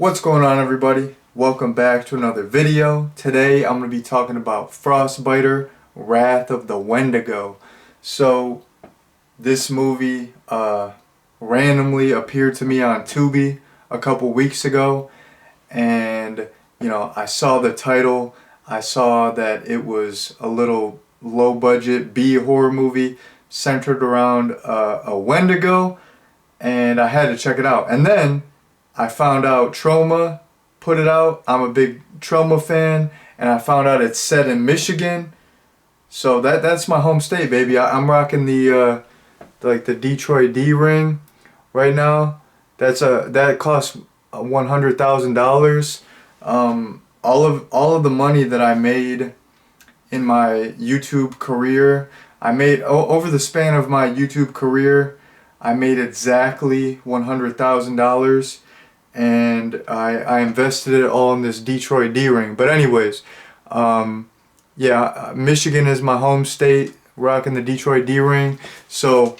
What's going on, everybody? Welcome back to another video. Today I'm going to be talking about Frostbiter, Wrath of the Wendigo. So this movie randomly appeared to me on Tubi a couple weeks ago, and I saw the title. I saw that it was a little low budget B horror movie centered around a Wendigo, and I had to check it out. And then I found out Troma put it out. I'm a big Troma fan, and I found out it's set in Michigan. So that's my home state, baby. I'm rocking the Detroit D ring right now. That costs $100,000. All of the money that I made in my YouTube career, I made over the span of my YouTube career, I made exactly $100,000. And I invested it all in this Detroit D-ring. But anyways, yeah, Michigan is my home state, rocking the Detroit D-ring. So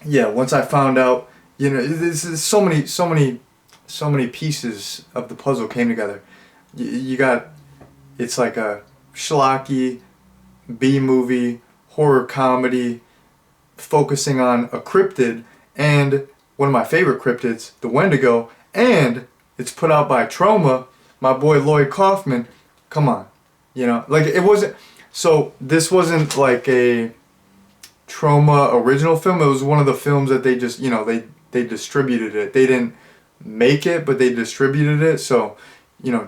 yeah, once I found out, this is so many pieces of the puzzle came together. You got, it's like a schlocky B movie, horror comedy, focusing on a cryptid, and one of my favorite cryptids, the Wendigo, and it's put out by Troma, my boy Lloyd Kaufman. Come on, like it wasn't. So this wasn't like a Troma original film. It was one of the films that they just, they distributed it. They didn't make it, but they distributed it. So,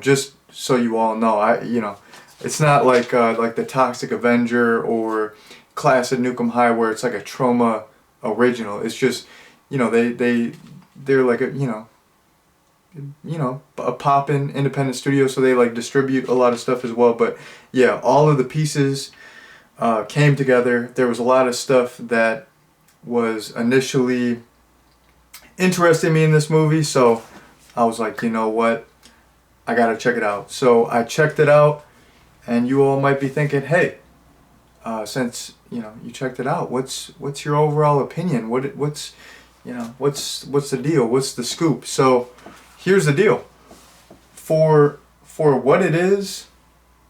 just so you all know, it's not like the Toxic Avenger or Class of Nukem High, where it's like a Troma original. It's just, they're like a pop-in independent studio, so they like distribute a lot of stuff as well. But yeah, all of the pieces came together. There was a lot of stuff that was initially interesting me in this movie, so I was like, you know what, I gotta check it out. So I checked it out, and you all might be thinking, hey, since you checked it out, what's your overall opinion? What's the deal? What's the scoop? So here's the deal. For what it is,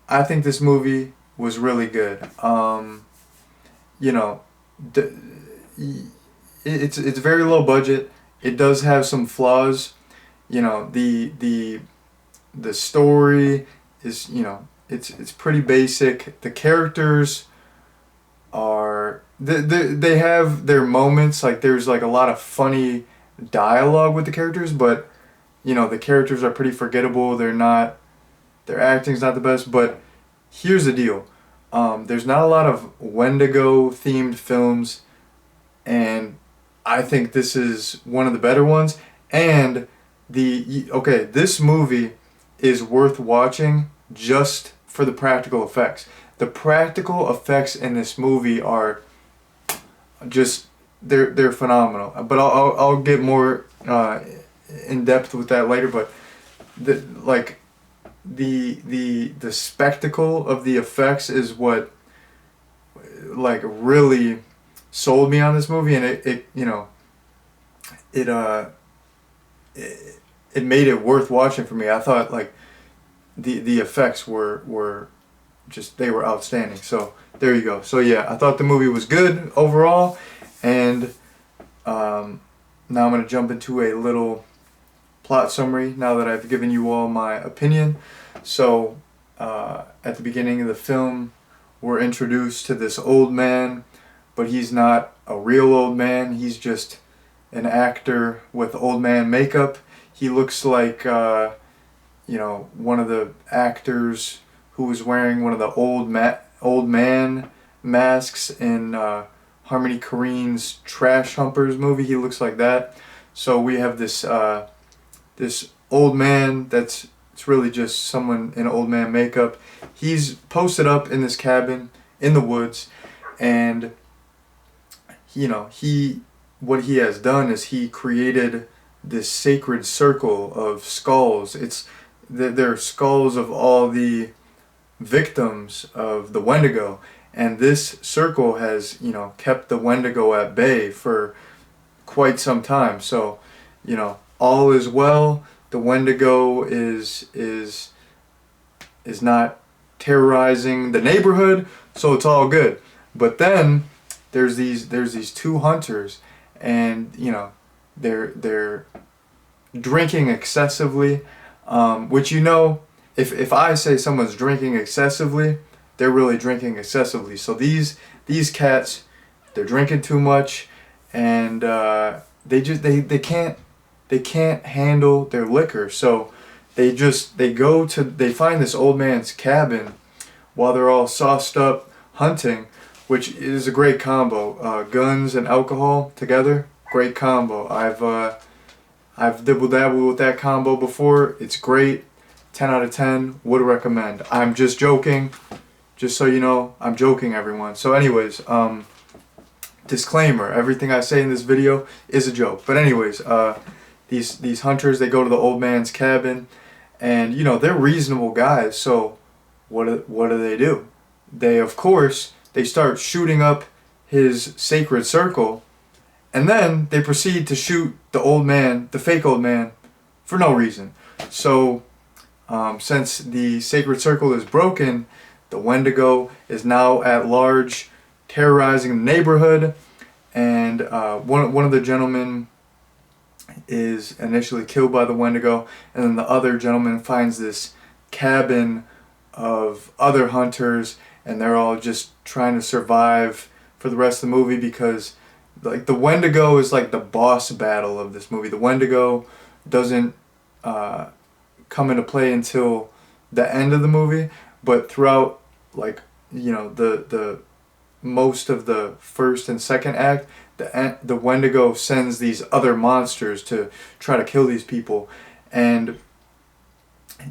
I think this movie was really good. It's very low budget. It does have some flaws. The story is, it's pretty basic. The characters are, they have their moments. Like there's like a lot of funny dialogue with the characters, but the characters are pretty forgettable. Their acting's not the best. But here's the deal. There's not a lot of Wendigo themed films, and I think this is one of the better ones. And this movie is worth watching just for the practical effects. The practical effects in this movie are just, they're phenomenal. But I'll get more in depth with that later. But the spectacle of the effects is what like really sold me on this movie, and it made it worth watching for me. I thought like the effects were just, they were outstanding. So there you go. So yeah, I thought the movie was good overall, and now I'm going to jump into a little plot summary now that I've given you all my opinion. So at the beginning of the film, we're introduced to this old man, but he's not a real old man. He's just an actor with old man makeup. He looks like one of the actors who was wearing one of the old man masks in Harmony Korine's Trash Humpers movie. He looks like that. So we have this this old man it's really just someone in old man makeup. He's posted up in this cabin in the woods, and what he has done is he created this sacred circle of skulls. They're skulls of all the victims of the Wendigo, and this circle has kept the Wendigo at bay for quite some time. So all is well. The Wendigo is not terrorizing the neighborhood, so it's all good. But then there's these two hunters, and you know, they're drinking excessively, which, you know, if I say someone's drinking excessively, they're really drinking excessively. So these cats, they're drinking too much, and they can't handle their liquor. So they find this old man's cabin while they're all sauced up hunting, which is a great combo. Guns and alcohol together, great combo. I've dibble dabbled with that combo before. It's great. 10 out of 10. Would recommend. I'm just joking. Just so you know, I'm joking, everyone. So anyways, disclaimer, everything I say in this video is a joke. But anyways, these hunters, they go to the old man's cabin, and you know, they're reasonable guys. So what do? They, of course, they start shooting up his sacred circle, and then they proceed to shoot the old man, the fake old man, for no reason. So since the sacred circle is broken, the Wendigo is now at large, terrorizing the neighborhood, and one of the gentlemen is initially killed by the Wendigo, and then the other gentleman finds this cabin of other hunters, and they're all just trying to survive for the rest of the movie, because like the Wendigo is like the boss battle of this movie. The Wendigo doesn't come into play until the end of the movie, but throughout, like, you know, the most of the first and second act, the Wendigo sends these other monsters to try to kill these people. And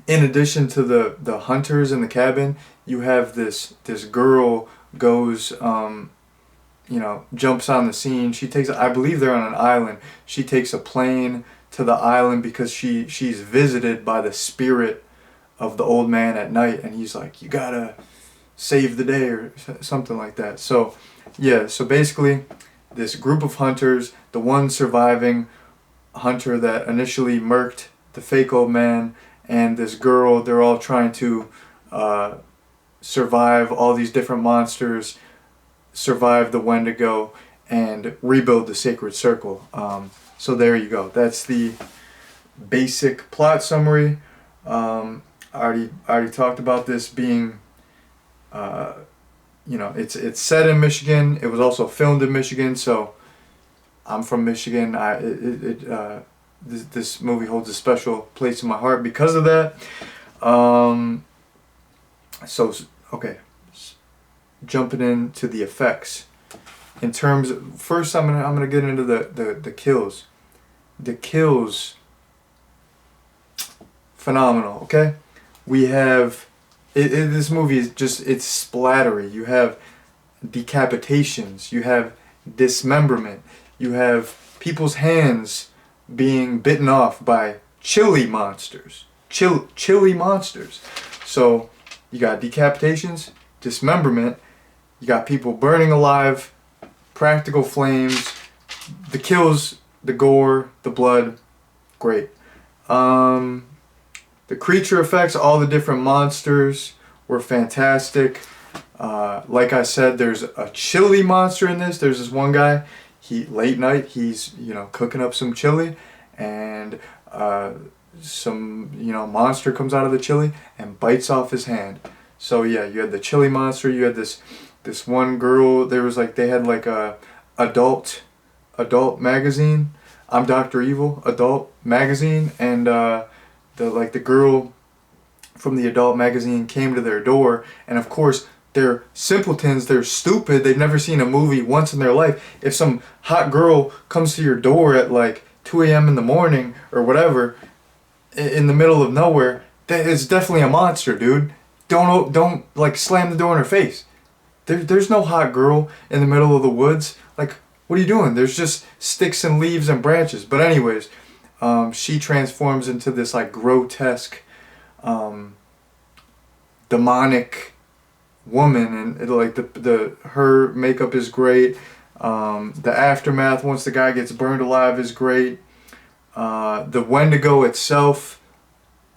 in addition to the hunters in the cabin, you have this girl goes, you know, jumps on the scene. She takes, I believe they're on an island. She takes a plane to the island because she's visited by the spirit of the old man at night, and he's like, you gotta save the day or something like that. So yeah, so basically this group of hunters, the one surviving hunter that initially murked the fake old man, and this girl, they're all trying to survive all these different monsters, survive the Wendigo, and rebuild the sacred circle. So there you go. That's the basic plot summary. I already talked about this being, you know, it's set in Michigan. It was also filmed in Michigan, so I'm from Michigan. This movie holds a special place in my heart because of that. So okay, jumping into the effects. In terms of, first I'm gonna get into the kills. The kills, phenomenal. Okay, we have this movie is just, it's splattery. You have decapitations, you have dismemberment, you have people's hands being bitten off by chili monsters. Chili monsters. So you got decapitations, dismemberment, you got people burning alive, practical flames, the kills, the gore, the blood, great. The creature effects, all the different monsters were fantastic. Like I said, there's a chili monster in this. There's this one guy, late night, he's, you know, cooking up some chili, and some, you know, monster comes out of the chili and bites off his hand. So yeah, you had the chili monster, you had this one girl, there was like, they had like a adult magazine, I'm Dr. Evil, adult magazine, and the girl from the adult magazine came to their door, and of course they're simpletons, they're stupid, they've never seen a movie once in their life. If some hot girl comes to your door at like 2 a.m. in the morning or whatever, in the middle of nowhere, that is definitely a monster, dude. Don't like slam the door in her face. There's no hot girl in the middle of the woods. Like, what are you doing? There's just sticks and leaves and branches. But anyways, she transforms into this like grotesque, demonic woman, and like her makeup is great. The aftermath once the guy gets burned alive is great. The Wendigo itself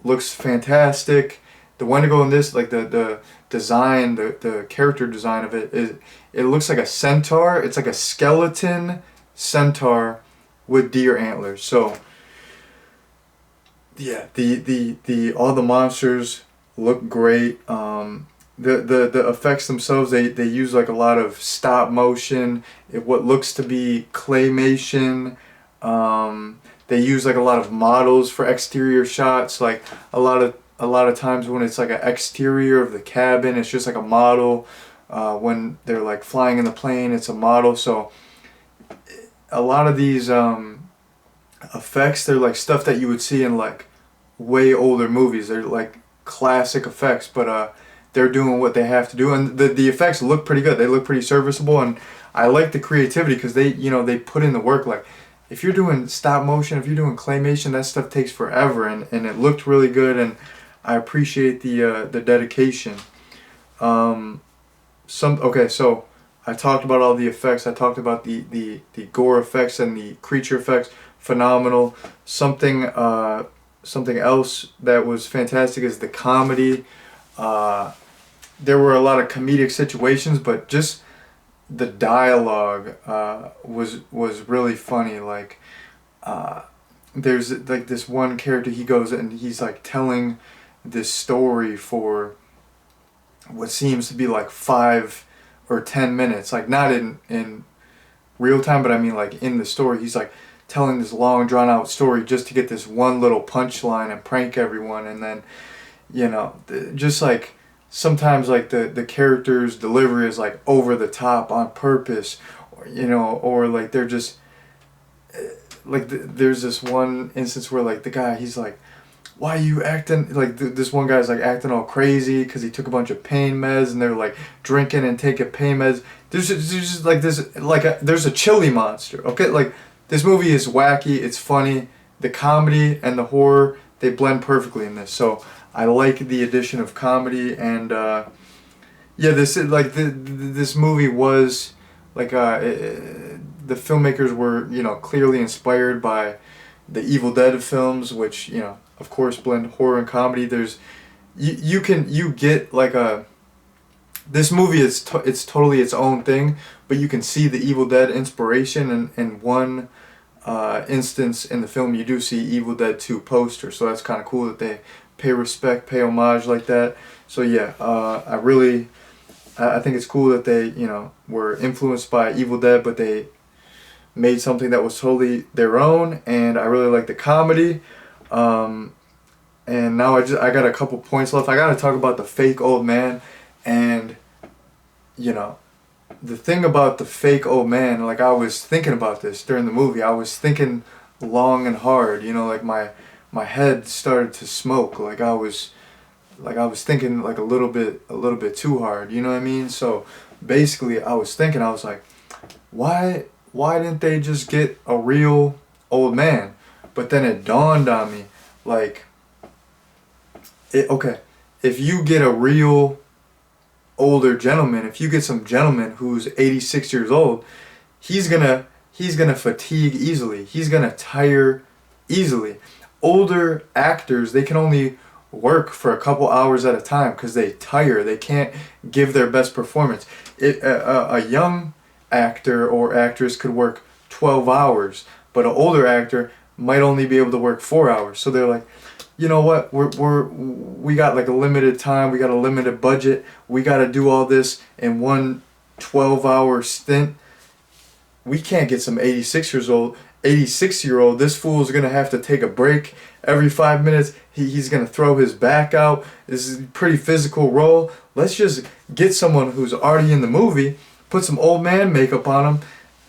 looks fantastic. The Wendigo in this, like the design, the character design of it looks like a centaur. It's like a skeleton centaur with deer antlers. So yeah, the all the monsters look great. The effects themselves, they use like a lot of stop motion, what looks to be claymation. They use like a lot of models for exterior shots, like a lot of times when it's like an exterior of the cabin, it's just like a model. When they're like flying in the plane, it's a model. So a lot of these effects, they're like stuff that you would see in like way older movies. They're like classic effects, but they're doing what they have to do, and the effects look pretty good. They look pretty serviceable, and I like the creativity because they put in the work. Like if you're doing stop motion, if you're doing claymation, that stuff takes forever, and it looked really good, and I appreciate the dedication. Okay, so I talked about all the effects. I talked about the gore effects and the creature effects. Phenomenal. Something else that was fantastic is the comedy. There were a lot of comedic situations, but just the dialogue was really funny. Like there's like this one character, he goes and he's like telling this story for what seems to be like 5 or 10 minutes, like not in real time, but I mean like in the story, he's like telling this long drawn out story just to get this one little punchline and prank everyone. And then just like sometimes like the character's delivery is like over the top on purpose, or like they're just like there's this one instance where like the guy, he's like, why are you acting like this one guy's like acting all crazy because he took a bunch of pain meds, and they're like drinking and taking pain meds. There's just like this, like there's a chili monster. Okay, like this movie is wacky, it's funny, the comedy and the horror, they blend perfectly in this. So I like the addition of comedy, and this is like this movie was like the filmmakers were clearly inspired by the Evil Dead films, which of course blend horror and comedy. There's you get like this movie is it's totally its own thing, but you can see the Evil Dead inspiration, and one instance in the film you do see Evil Dead 2 poster, so that's kind of cool that they pay respect, pay homage like that. So yeah, I think it's cool that they were influenced by Evil Dead, but they made something that was totally their own, and I really like the comedy. And now I got a couple points left. I got to talk about the fake old man, and the thing about the fake old man, like I was thinking about this during the movie. I was thinking long and hard, like my head started to smoke, like I was thinking like a little bit too hard, you know what I mean? So basically I was like, why didn't they just get a real old man? But then it dawned on me, like, if you get a real older gentleman, if you get some gentleman who's 86 years old, he's gonna fatigue easily. He's gonna tire easily. Older actors, they can only work for a couple hours at a time because they tire. They can't give their best performance. A young actor or actress could work 12 hours, but an older actor might only be able to work 4 hours. So they're like, you know what, we got like a limited time, we got a limited budget, we got to do all this in one 12-hour stint. We can't get some 86-year-old. This fool's gonna have to take a break every 5 minutes. He's gonna throw his back out. This is a pretty physical role. Let's just get someone who's already in the movie, put some old man makeup on him.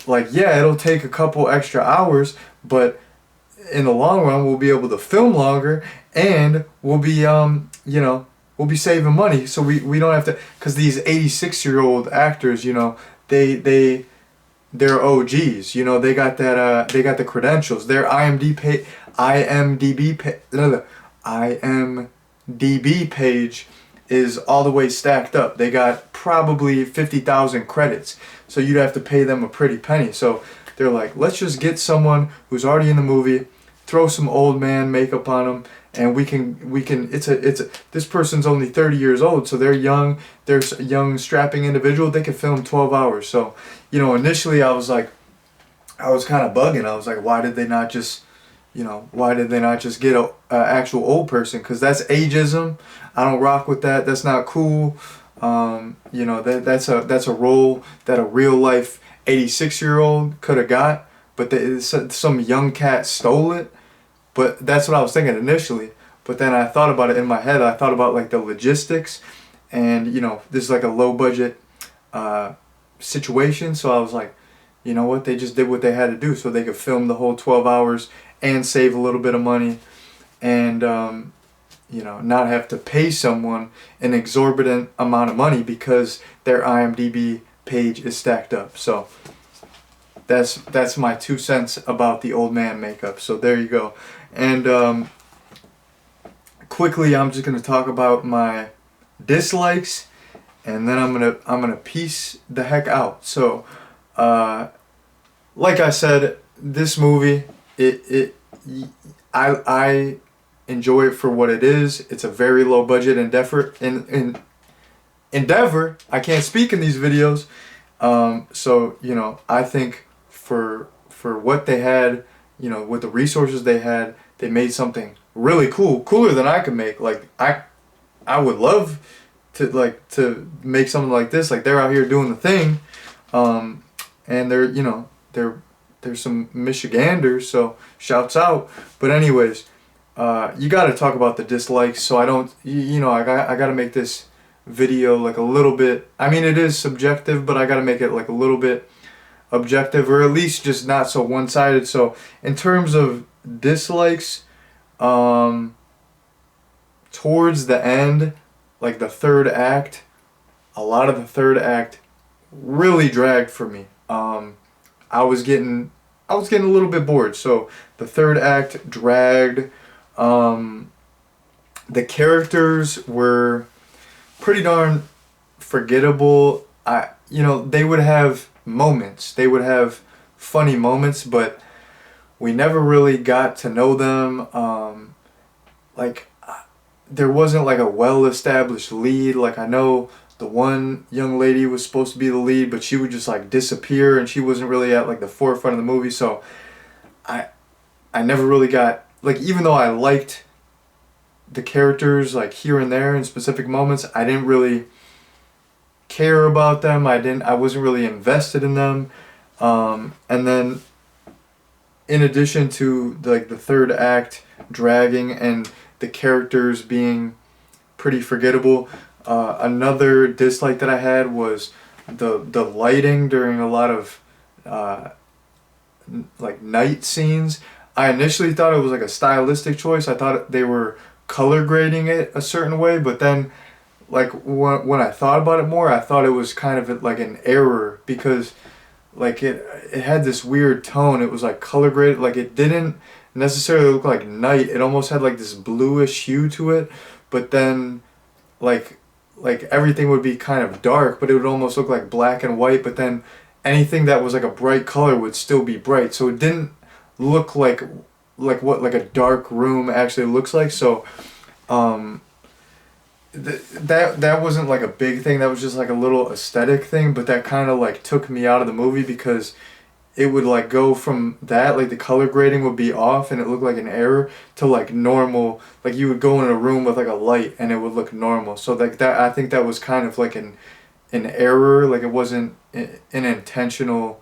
Like, yeah, it'll take a couple extra hours, but in the long run, we'll be able to film longer, and we'll be we'll be saving money. So we don't have to, because these 86-year-old actors, they're OGs. They got that. They got the credentials. Their IMDb page is all the way stacked up. They got probably 50,000 credits. So you'd have to pay them a pretty penny. So they're like, let's just get someone who's already in the movie, throw some old man makeup on them, and we can it's a this person's only 30 years old, so they're young, they're a young strapping individual, they can film 12 hours. So, you know, initially I was like, I was kind of bugging. I was like, why did they not just, you know, why did they not just get a actual old person? Because that's ageism. I don't rock with that. That's not cool. You know, that's a role that a real life 86-year-old could have got, but some young cat stole it. But that's what I was thinking initially. But then I thought about it in my head. I thought about like the logistics, and you know, this is like a low budget situation. So I was like, you know what? They just did what they had to do so they could film the whole 12 hours and save a little bit of money, and you know, not have to pay someone an exorbitant amount of money because their IMDb page is stacked up. So that's my 2 cents about the old man makeup. So there you go. And quickly, I'm just gonna talk about my dislikes, and then I'm gonna piece the heck out. So, like I said, this movie, I enjoy it for what it is. It's a very low budget endeavor. I can't speak in these videos. So you know, I think for what they had, you know, with the resources they had, they made something really cool, cooler than I could make. Like I would love to make something like this. Like they're out here doing the thing, and they're, you know, they're some Michiganders, so shouts out. But anyways, you got to talk about the dislikes. So I don't, you know, I got to make this video like a little bit. I mean, it is subjective, but I got to make it like a little bit objective, or at least just not so one-sided. So in terms of dislikes, towards the end, like the third act, a lot of the third act really dragged for me. I was getting a little bit bored. So the third act dragged. The characters were pretty darn forgettable. You know, they would have moments. They would have funny moments, but we never really got to know them. There wasn't like a well-established lead. Like I know the one young lady was supposed to be the lead, but she would just like disappear, and she wasn't really at like the forefront of the movie. So I never really got, like, even though I liked the characters like here and there in specific moments, I didn't really care about them. I wasn't really invested in them. And then in addition to like the third act dragging and the characters being pretty forgettable, another dislike that I had was the lighting during a lot of like night scenes. I initially thought it was like a stylistic choice. I thought they were color grading it a certain way, but then like when I thought about it more, I thought it was kind of like an error, because like it had this weird tone. It was like color graded, like it didn't necessarily look like night. It almost had like this bluish hue to it, but then like everything would be kind of dark, but it would almost look like black and white, but then anything that was like a bright color would still be bright. So it didn't look like what like a dark room actually looks like. So that wasn't like a big thing. That was just like a little aesthetic thing, but that kind of like took me out of the movie, because it would like go from that, like the color grading would be off and it looked like an error, to like normal, like you would go in a room with like a light and it would look normal. So like that, I think that was kind of like an error. Like it wasn't an intentional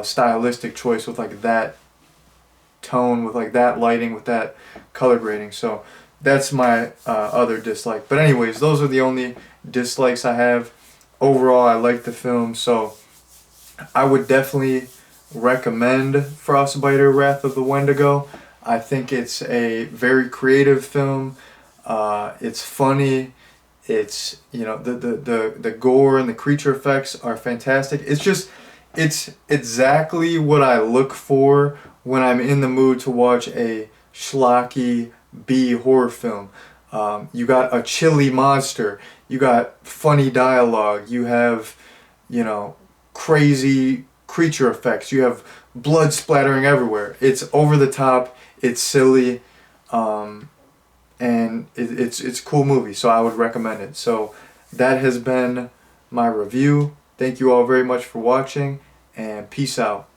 stylistic choice with like that tone, with like that lighting, with that color grading. So that's my other dislike. But anyways, those are the only dislikes I have. Overall, I like the film, so I would definitely recommend Frostbiter, Wrath of the Wendigo. I think it's a very creative film. It's funny. It's, you know, the gore and the creature effects are fantastic. It's exactly what I look for when I'm in the mood to watch a schlocky B horror film. You got a chilly monster. You got funny dialogue. You have, you know, crazy creature effects. You have blood splattering everywhere. It's over the top. It's silly, and it's a cool movie, so I would recommend it. So that has been my review. Thank you all very much for watching, and peace out.